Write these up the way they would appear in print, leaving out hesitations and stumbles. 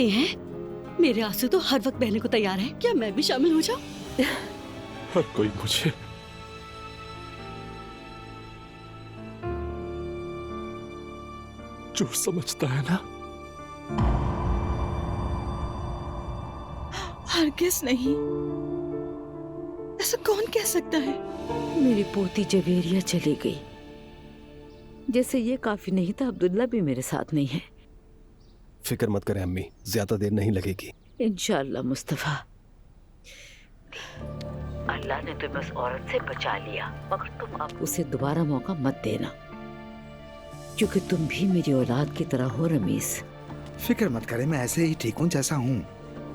रहे हैं? मेरे आंसू तो हर वक्त बहने को तैयार है, क्या मैं भी शामिल हो जाऊं? हर कोई मुझे जो समझता है ना। हरगिज नहीं, ऐसा कौन कह सकता है? मेरी पोती जवेरिया चली गई, जैसे ये काफी नहीं था अब्दुल्ला भी मेरे साथ नहीं है। फिक्र मत करें अम्मी, ज्यादा देर नहीं लगेगी। इंशाअल्लाह मुस्तफा। अल्लाह ने तुम्हें उस औरत से बचा लिया, मगर तुम अब उसे दोबारा मौका मत देना, क्योंकि तुम भी मेरी औलाद की तरह हो रमीस। फिक्र मत करें, मैं ऐसे ही ठीक हूँ जैसा हूँ।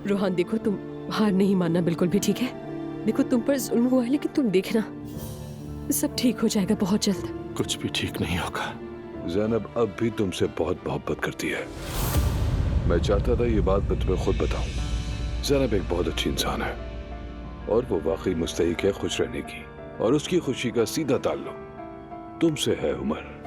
रोहान देखो, तुम हार नहीं मानना बिल्कुल भी, ठीक है? देखो तुम पर जुल्म हुआ है, लेकिन तुम देखना सब ठीक हो जाएगा बहुत जल्द। कुछ भी ठीक नहीं होगा। ज़ैनब अब भी तुमसे बहुत मोहब्बत करती है। मैं चाहता था ये बात मैं तुम्हें खुद बताऊं। ज़ैनब एक बहुत अच्छी इंसान है और वो वाकई मुस्तहिक है खुश रहने की, और उसकी खुशी का सीधा ताल्लुक तुमसे है उमर।